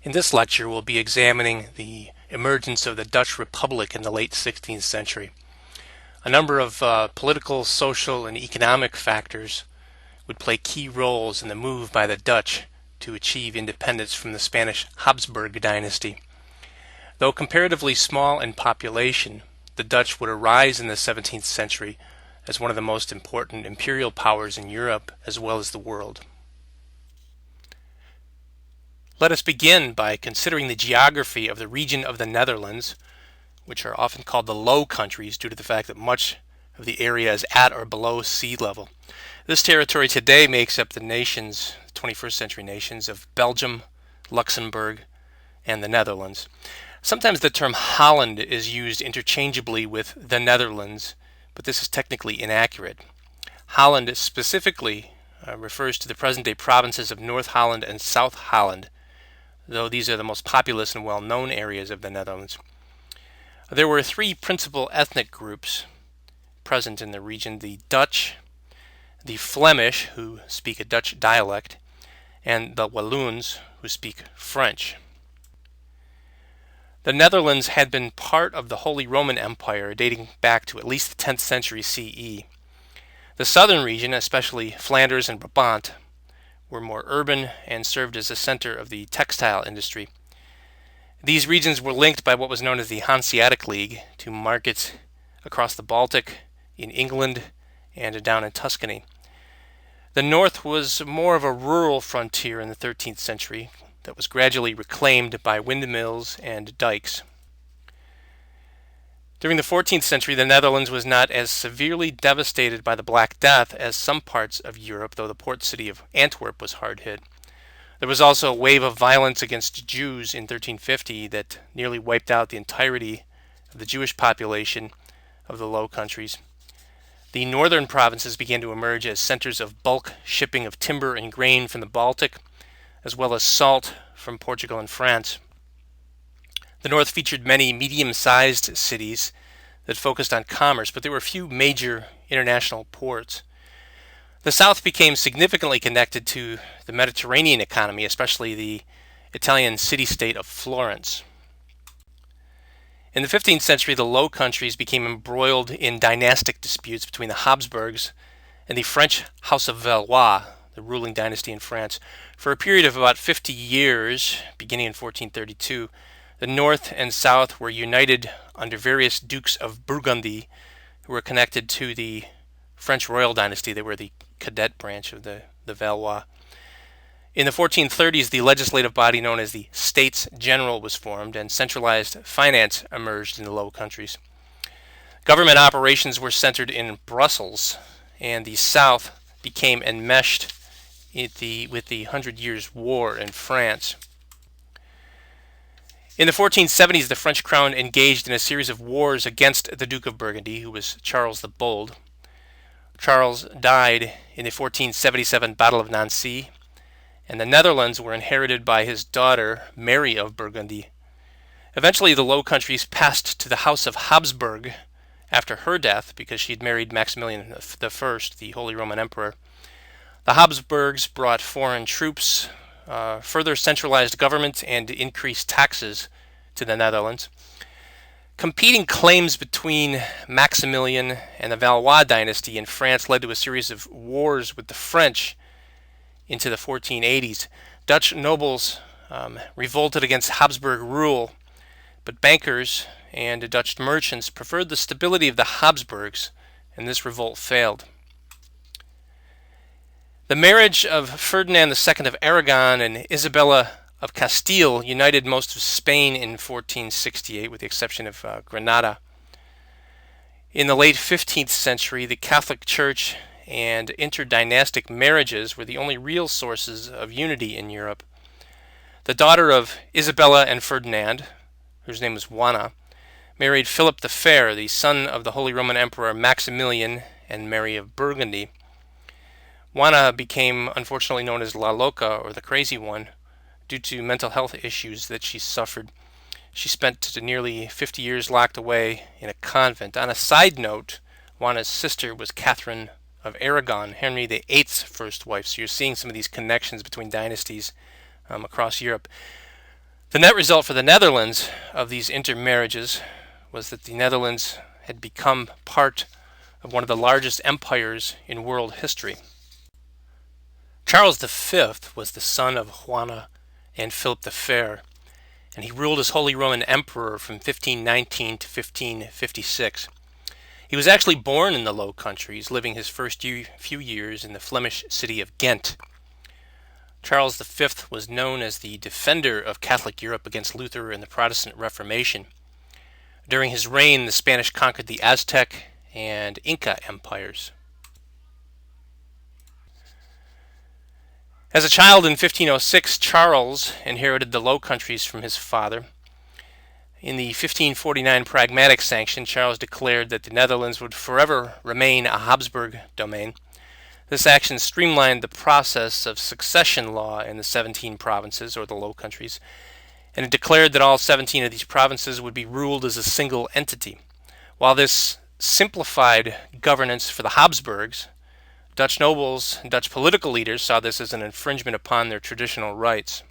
In this lecture, we'll be examining the emergence of the Dutch Republic in the late 16th century. A number of political, social, and economic factors would play key roles in the move by the Dutch to achieve independence from the Spanish Habsburg dynasty. Though comparatively small in population, the Dutch would arise in the 17th century as one of the most important imperial powers in Europe as well as the world. Let us begin by considering the geography of the region of the Netherlands, which are often called the Low Countries due to the fact that much of the area is at or below sea level. This territory today makes up the 21st century nations of Belgium, Luxembourg, and the Netherlands. Sometimes the term Holland is used interchangeably with the Netherlands, but this is technically inaccurate. Holland specifically refers to the present-day provinces of North Holland and South Holland, though these are the most populous and well-known areas of the Netherlands. There were three principal ethnic groups present in the region: the Dutch, the Flemish, who speak a Dutch dialect, and the Walloons, who speak French. The Netherlands had been part of the Holy Roman Empire dating back to at least the 10th century CE. The southern region, especially Flanders and Brabant, were more urban and served as a center of the textile industry. These regions were linked by what was known as the Hanseatic League to markets across the Baltic, in England, and down in Tuscany. The north was more of a rural frontier in the 13th century that was gradually reclaimed by windmills and dikes. During the 14th century, the Netherlands was not as severely devastated by the Black Death as some parts of Europe, though the port city of Antwerp was hard hit. There was also a wave of violence against Jews in 1350 that nearly wiped out the entirety of the Jewish population of the Low Countries. The northern provinces began to emerge as centers of bulk shipping of timber and grain from the Baltic, as well as salt from Portugal and France. The north featured many medium-sized cities that focused on commerce, but there were few major international ports. The south became significantly connected to the Mediterranean economy, especially the Italian city-state of Florence. In the 15th century, the Low Countries became embroiled in dynastic disputes between the Habsburgs and the French House of Valois, the ruling dynasty in France. For a period of about 50 years, beginning in 1432, the north and south were united under various dukes of Burgundy who were connected to the French royal dynasty. They were the cadet branch of the Valois. In the 1430s, the legislative body known as the States General was formed, and centralized finance emerged in the Low Countries. Government operations were centered in Brussels, and the south became enmeshed with the 100 Years' War in France. In the 1470s, the French crown engaged in a series of wars against the Duke of Burgundy, who was Charles the Bold. Charles died in the 1477 Battle of Nancy, and the Netherlands were inherited by his daughter, Mary of Burgundy. Eventually, the Low Countries passed to the House of Habsburg after her death, because she had married Maximilian I, the Holy Roman Emperor. The Habsburgs brought foreign troops, further centralized government, and increased taxes to the Netherlands. Competing claims between Maximilian and the Valois dynasty in France led to a series of wars with the French into the 1480s. Dutch nobles revolted against Habsburg rule, but bankers and Dutch merchants preferred the stability of the Habsburgs, and this revolt failed. The marriage of Ferdinand II of Aragon and Isabella of Castile united most of Spain in 1468, with the exception of Granada. In the late 15th century, the Catholic Church and interdynastic marriages were the only real sources of unity in Europe. The daughter of Isabella and Ferdinand, whose name was Juana, married Philip the Fair, the son of the Holy Roman Emperor Maximilian and Mary of Burgundy. Juana became unfortunately known as La Loca, or the Crazy One, due to mental health issues that she suffered. She spent nearly 50 years locked away in a convent. On a side note, Juana's sister was Catherine of Aragon, Henry VIII's first wife. So you're seeing some of these connections between dynasties across Europe. The net result for the Netherlands of these intermarriages was that the Netherlands had become part of one of the largest empires in world history. Charles V was the son of Juana and Philip the Fair, and he ruled as Holy Roman Emperor from 1519 to 1556. He was actually born in the Low Countries, living his first few years in the Flemish city of Ghent. Charles V was known as the defender of Catholic Europe against Luther and the Protestant Reformation. During his reign, the Spanish conquered the Aztec and Inca empires. As a child in 1506, Charles inherited the Low Countries from his father. In the 1549 Pragmatic Sanction, Charles declared that the Netherlands would forever remain a Habsburg domain. This action streamlined the process of succession law in the 17 provinces, or the Low Countries, and it declared that all 17 of these provinces would be ruled as a single entity. While this simplified governance for the Habsburgs, Dutch nobles and Dutch political leaders saw this as an infringement upon their traditional rights.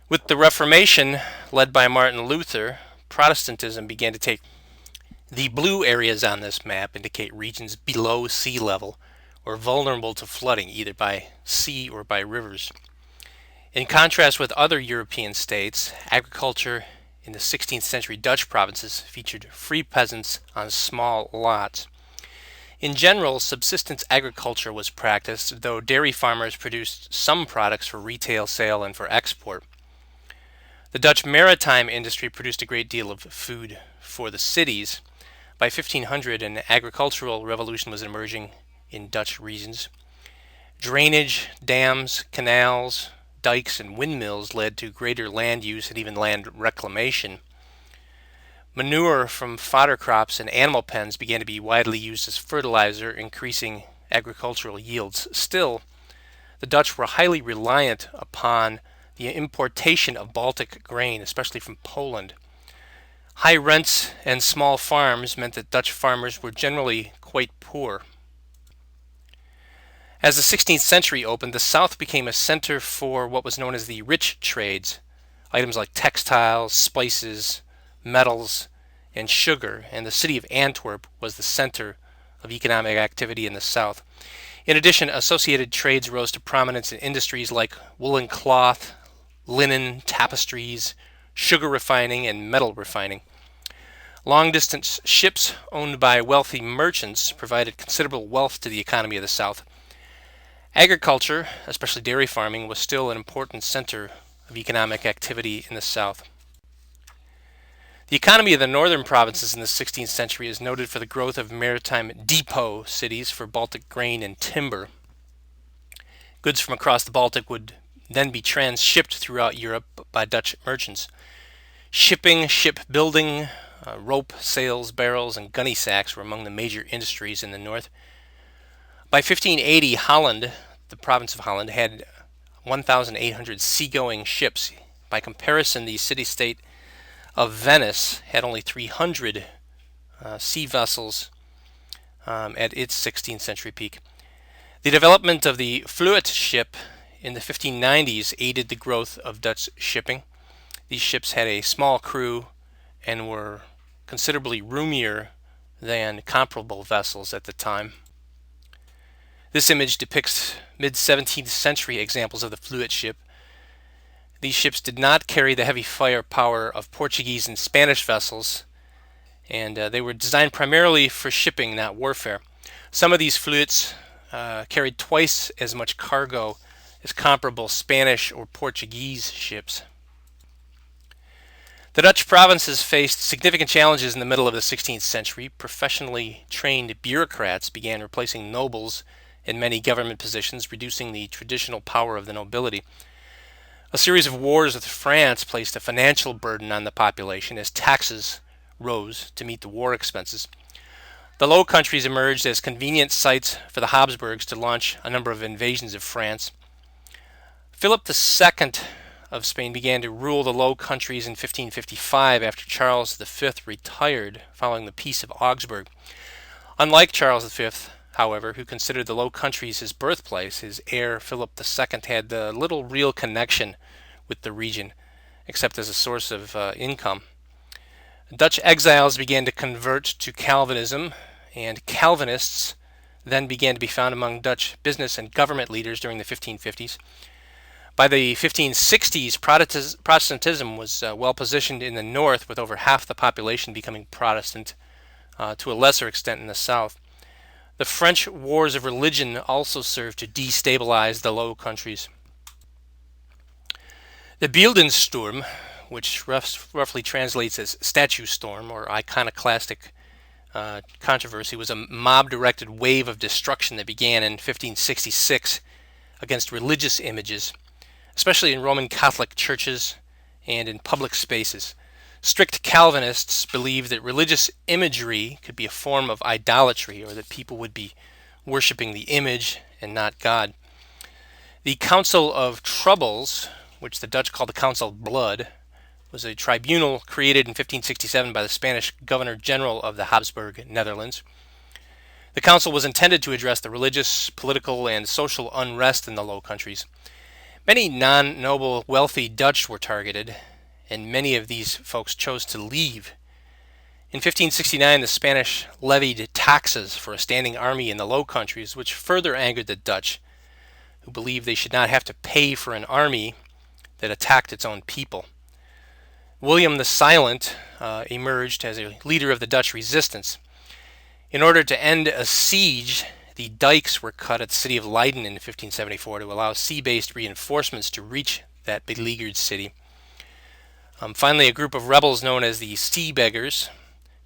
With the Reformation, led by Martin Luther, Protestantism began to take. The blue areas on this map indicate regions below sea level or vulnerable to flooding, either by sea or by rivers. In contrast with other European states, agriculture in the 16th century Dutch provinces featured free peasants on small lots. In general, subsistence agriculture was practiced, though dairy farmers produced some products for retail sale and for export. The Dutch maritime industry produced a great deal of food for the cities. By 1500, an agricultural revolution was emerging in Dutch regions. Drainage, dams, canals, dikes, and windmills led to greater land use and even land reclamation. Manure from fodder crops and animal pens began to be widely used as fertilizer, increasing agricultural yields. Still, the Dutch were highly reliant upon the importation of Baltic grain, especially from Poland. High rents and small farms meant that Dutch farmers were generally quite poor. As the 16th century opened, the South became a center for what was known as the rich trades, items like textiles, spices, metals, and sugar, and the city of Antwerp was the center of economic activity in the South. In addition, associated trades rose to prominence in industries like woolen cloth, linen, tapestries, sugar refining, and metal refining. Long-distance ships owned by wealthy merchants provided considerable wealth to the economy of the South. Agriculture, especially dairy farming, was still an important center of economic activity in the South. The economy of the northern provinces in the 16th century is noted for the growth of maritime depot cities for Baltic grain and timber. Goods from across the Baltic would then be transshipped throughout Europe by Dutch merchants. Shipping, shipbuilding, rope, sails, barrels, and gunny sacks were among the major industries in the north. By 1580, Holland, the province of Holland, had 1,800 seagoing ships. By comparison, the city-state of Venice had only 300 sea vessels at its 16th century peak. The development of the Fluit ship in the 1590s aided the growth of Dutch shipping. These ships had a small crew and were considerably roomier than comparable vessels at the time. This image depicts mid-17th century examples of the Fluit ship. These ships did not carry the heavy firepower of Portuguese and Spanish vessels, and they were designed primarily for shipping, not warfare. Some of these Fluits carried twice as much cargo as comparable Spanish or Portuguese ships. The Dutch provinces faced significant challenges in the middle of the 16th century. Professionally trained bureaucrats began replacing nobles in many government positions, reducing the traditional power of the nobility. A series of wars with France placed a financial burden on the population as taxes rose to meet the war expenses. The Low Countries emerged as convenient sites for the Habsburgs to launch a number of invasions of France. Philip II of Spain began to rule the Low Countries in 1555 after Charles V retired following the Peace of Augsburg. Unlike Charles V, however, who considered the Low Countries his birthplace, his heir Philip II had little real connection with the region, except as a source of income. Dutch exiles began to convert to Calvinism, and Calvinists then began to be found among Dutch business and government leaders during the 1550s. By the 1560s, Protestantism was well positioned in the north, with over half the population becoming Protestant, to a lesser extent in the south. The French wars of religion also served to destabilize the Low Countries. The Beeldensturm, which roughly translates as statue storm or iconoclastic controversy, was a mob-directed wave of destruction that began in 1566 against religious images, especially in Roman Catholic churches and in public spaces. Strict Calvinists believed that religious imagery could be a form of idolatry, or that people would be worshiping the image and not God. The Council of Troubles, which the Dutch called the Council of Blood, was a tribunal created in 1567 by the Spanish Governor General of the Habsburg Netherlands. The council was intended to address the religious, political, and social unrest in the Low Countries. Many non-noble, wealthy Dutch were targeted, and many of these folks chose to leave. In 1569, the Spanish levied taxes for a standing army in the Low Countries, which further angered the Dutch, who believed they should not have to pay for an army that attacked its own people. William the Silent emerged as a leader of the Dutch resistance. In order to end a siege, the dikes were cut at the city of Leiden in 1574 to allow sea-based reinforcements to reach that beleaguered city. Finally, a group of rebels known as the Sea Beggars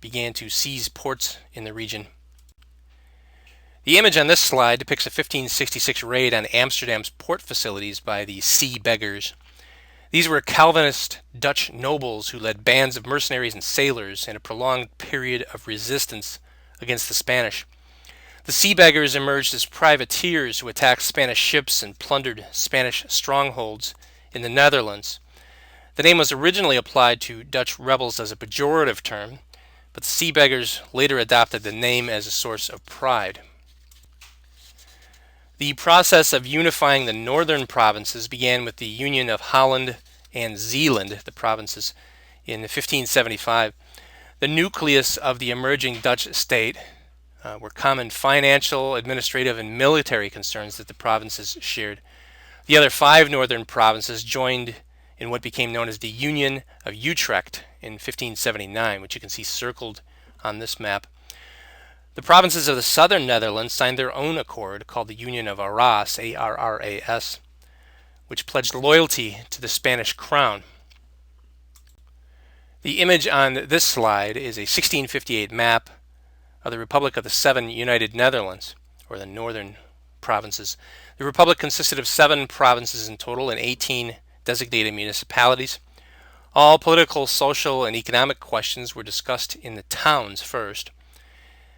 began to seize ports in the region. The image on this slide depicts a 1566 raid on Amsterdam's port facilities by the Sea Beggars. These were Calvinist Dutch nobles who led bands of mercenaries and sailors in a prolonged period of resistance against the Spanish. The Sea Beggars emerged as privateers who attacked Spanish ships and plundered Spanish strongholds in the Netherlands. The name was originally applied to Dutch rebels as a pejorative term, but the Sea Beggars later adopted the name as a source of pride. The process of unifying the northern provinces began with the union of Holland and Zeeland, the provinces, in 1575. The nucleus of the emerging Dutch state were common financial, administrative, and military concerns that the provinces shared. The other 5 northern provinces joined in what became known as the Union of Utrecht in 1579, which you can see circled on this map. The provinces of the southern Netherlands signed their own accord called the Union of Arras, A-R-R-A-S, which pledged loyalty to the Spanish crown. The image on this slide is a 1658 map of the Republic of the Seven United Netherlands, or the northern provinces. The Republic consisted of 7 provinces in total and 18 designated municipalities. All political, social, and economic questions were discussed in the towns first.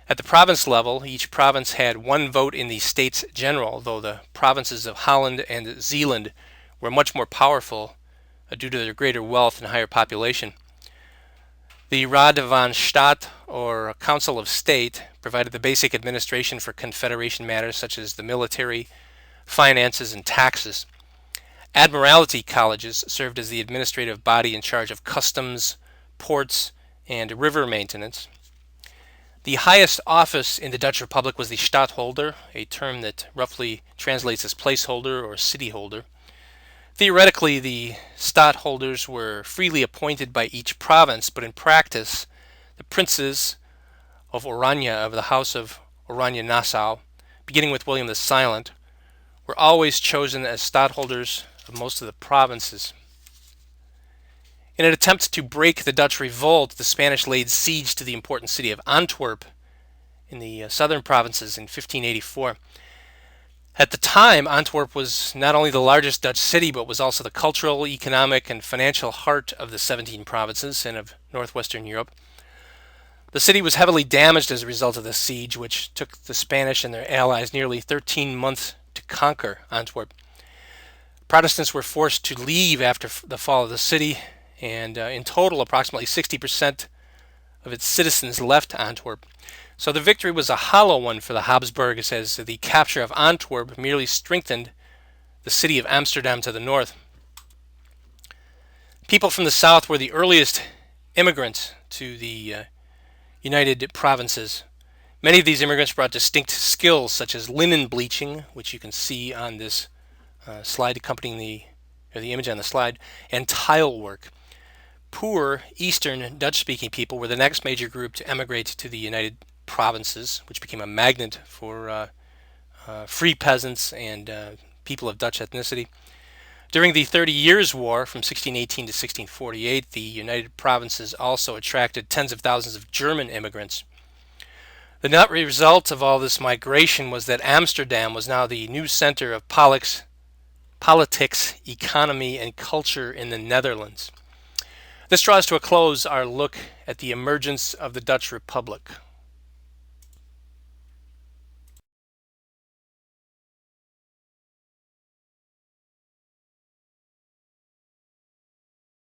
At the province level, each province had 1 vote in the States General, though the provinces of Holland and Zeeland were much more powerful due to their greater wealth and higher population. The Raad van State, or Council of State, provided the basic administration for Confederation matters such as the military, finances, and taxes. Admiralty colleges served as the administrative body in charge of customs, ports, and river maintenance. The highest office in the Dutch Republic was the stadtholder, a term that roughly translates as placeholder or cityholder. Theoretically, the stadtholders were freely appointed by each province, but in practice, the princes of Oranje, of the House of Oranje-Nassau, beginning with William the Silent, were always chosen as stadtholders of most of the provinces. In an attempt to break the Dutch revolt, the Spanish laid siege to the important city of Antwerp in the southern provinces in 1584. At the time, Antwerp was not only the largest Dutch city, but was also the cultural, economic, and financial heart of the 17 provinces and of northwestern Europe. The city was heavily damaged as a result of the siege, which took the Spanish and their allies nearly 13 months to conquer Antwerp. Protestants were forced to leave after the fall of the city, and in total, approximately 60% of its citizens left Antwerp. So the victory was a hollow one for the Habsburgs, as the capture of Antwerp merely strengthened the city of Amsterdam to the north. People from the south were the earliest immigrants to the United Provinces. Many of these immigrants brought distinct skills such as linen bleaching, which you can see on this slide accompanying the image on the slide, and tile work. Poor Eastern Dutch-speaking people were the next major group to emigrate to the United Provinces, which became a magnet for free peasants and people of Dutch ethnicity. During the 30 Years' War from 1618 to 1648, the United Provinces also attracted tens of thousands of German immigrants. The net result of all this migration was that Amsterdam was now the new center of politics, economy, and culture in the Netherlands. This draws to a close our look at the emergence of the Dutch Republic.